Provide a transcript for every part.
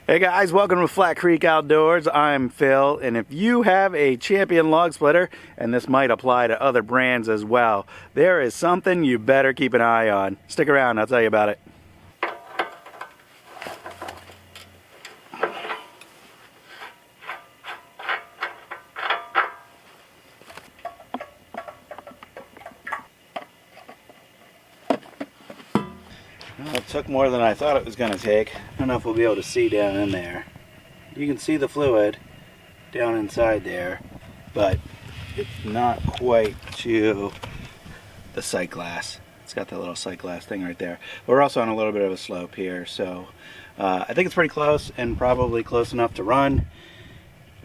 Hey guys, welcome to Flat Creek Outdoors. I'm Phil, and if you have a Champion log splitter, and this might apply to other brands as well, there is something you better keep an eye on. Stick around, I'll tell you about it. Well, it took more than I thought it was going to take. I don't know if we'll be able to see down in there. You can see the fluid down inside there, but it's not quite to the sight glass. It's got that little sight glass thing right there. We're also on a little bit of a slope here, so I think it's pretty close and probably close enough to run.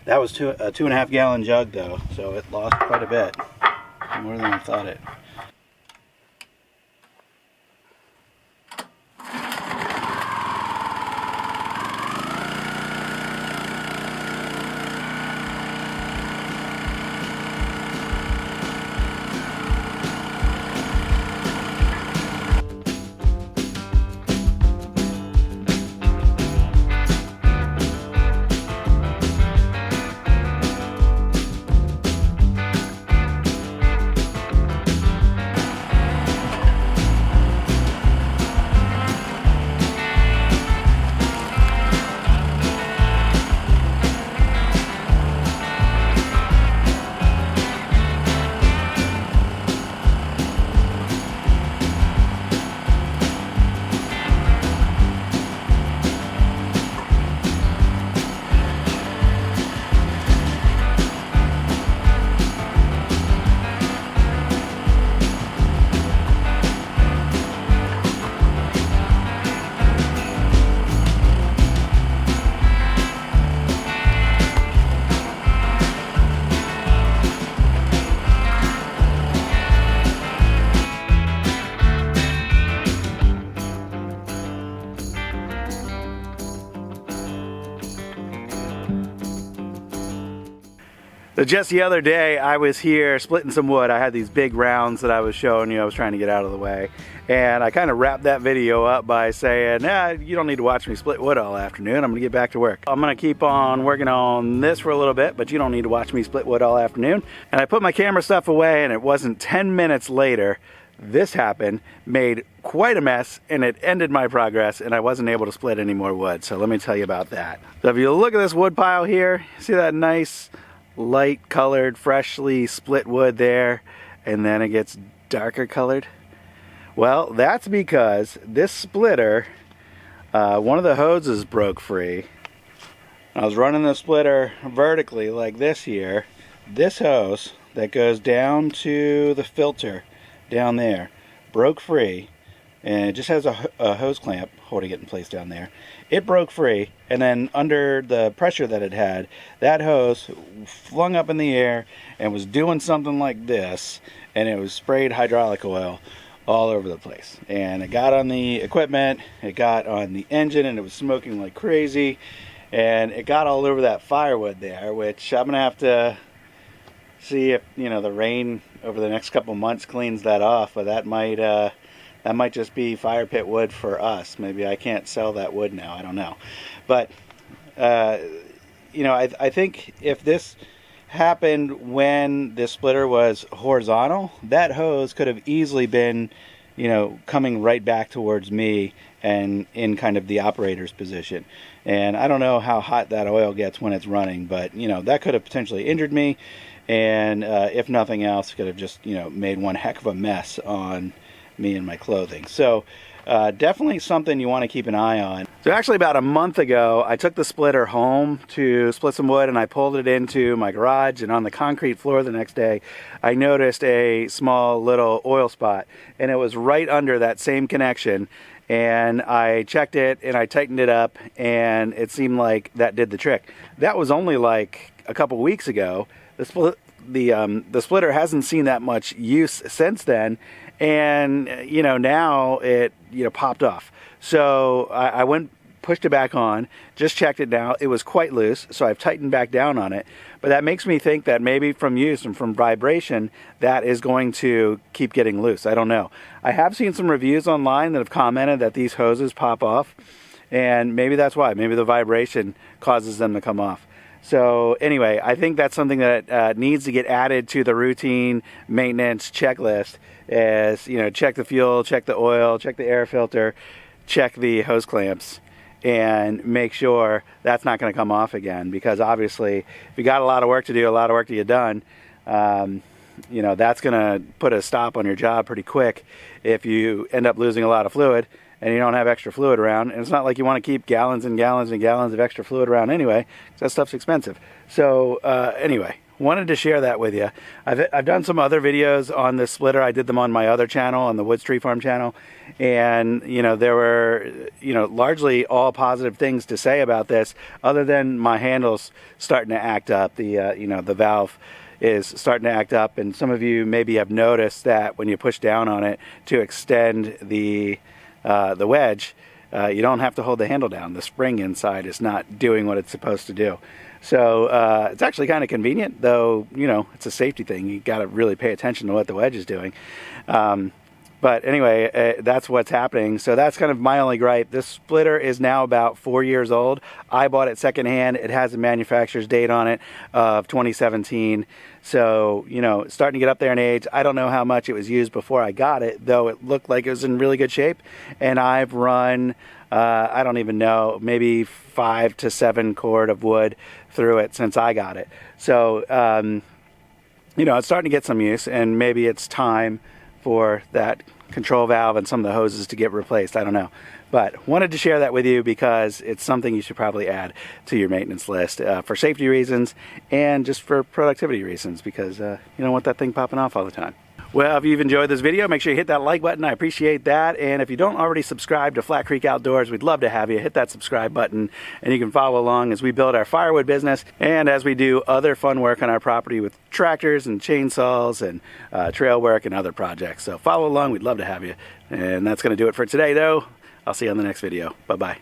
That was a 2.5 gallon jug though, so it lost quite a bit, more than I thought it. So just the other day, I was here splitting some wood. I had these big rounds that I was showing you. I was trying to get out of the way. And I kind of wrapped that video up by saying, you don't need to watch me split wood all afternoon. I'm gonna get back to work. I'm gonna keep on working on this for a little bit, but you don't need to watch me split wood all afternoon. And I put my camera stuff away, and it wasn't 10 minutes later, this happened, made quite a mess, and it ended my progress, and I wasn't able to split any more wood. So let me tell you about that. So if you look at this wood pile here, see that nice light colored freshly split wood there, and then it gets darker colored? Well, that's because this splitter, one of the hoses broke free. I was running the splitter vertically like this here. This hose that goes down to the filter down there broke free, and it just has a hose clamp holding it in place down there. It broke free, and then under the pressure that it had, that hose flung up in the air and was doing something like this, and it was sprayed hydraulic oil all over the place. And it got on the equipment, it got on the engine, and it was smoking like crazy, and it got all over that firewood there, which I'm gonna have to see if, you know, the rain over the next couple months cleans that off, but that might just be fire pit wood for us. Maybe I can't sell that wood now, I don't know. But, you know, I think if this happened when the splitter was horizontal, that hose could have easily been, you know, coming right back towards me and in kind of the operator's position. And I don't know how hot that oil gets when it's running, but, you know, that could have potentially injured me. And if nothing else, could have just, you know, made one heck of a mess on me and my clothing. So definitely something you want to keep an eye on. So actually about a month ago, I took the splitter home to split some wood, and I pulled it into my garage, and on the concrete floor the next day, I noticed a small little oil spot, and it was right under that same connection. And I checked it and I tightened it up, and it seemed like that did the trick. That was only like a couple weeks ago. The splitter hasn't seen that much use since then, and you know, now it, you know, popped off. So I went, pushed it back on, just checked it now. It was quite loose, so I've tightened back down on it. But that makes me think that maybe from use and from vibration, that is going to keep getting loose. I don't know. I have seen some reviews online that have commented that these hoses pop off, and maybe that's why. Maybe the vibration causes them to come off. So anyway, I think that's something that needs to get added to the routine maintenance checklist. Is, you know, check the fuel, check the oil, check the air filter, check the hose clamps, and make sure that's not going to come off again. Because obviously, if you got a lot of work to do, a lot of work to get done, you know, that's going to put a stop on your job pretty quick if you end up losing a lot of fluid and you don't have extra fluid around. And it's not like you want to keep gallons and gallons and gallons of extra fluid around anyway, because that stuff's expensive. So anyway, wanted to share that with you. I've done some other videos on this splitter. I did them on my other channel, on the Woods Tree Farm channel, and you know, there were, you know, largely all positive things to say about this, other than my handle's starting to act up. The you know, the valve is starting to act up, and some of you maybe have noticed that when you push down on it to extend the wedge, you don't have to hold the handle down. The spring inside is not doing what it's supposed to do. So it's actually kind of convenient, though, you know, it's a safety thing. You got to really pay attention to what the wedge is doing. But anyway, that's what's happening. So that's kind of my only gripe. This splitter is now about 4 years old. I bought it secondhand. It has a manufacturer's date on it of 2017. So, you know, it's starting to get up there in age. I don't know how much it was used before I got it, though it looked like it was in really good shape. And I've run, I don't even know, maybe 5 to 7 cord of wood through it since I got it. So, you know, it's starting to get some use, and maybe it's time for that control valve and some of the hoses to get replaced. I don't know, but wanted to share that with you because it's something you should probably add to your maintenance list for safety reasons and just for productivity reasons, because you don't want that thing popping off all the time. Well, if you've enjoyed this video, make sure you hit that like button. I appreciate that. And if you don't already subscribe to Flat Creek Outdoors, we'd love to have you. Hit that subscribe button, and you can follow along as we build our firewood business and as we do other fun work on our property with tractors and chainsaws and trail work and other projects. So follow along. We'd love to have you. And that's going to do it for today, though. I'll see you on the next video. Bye-bye.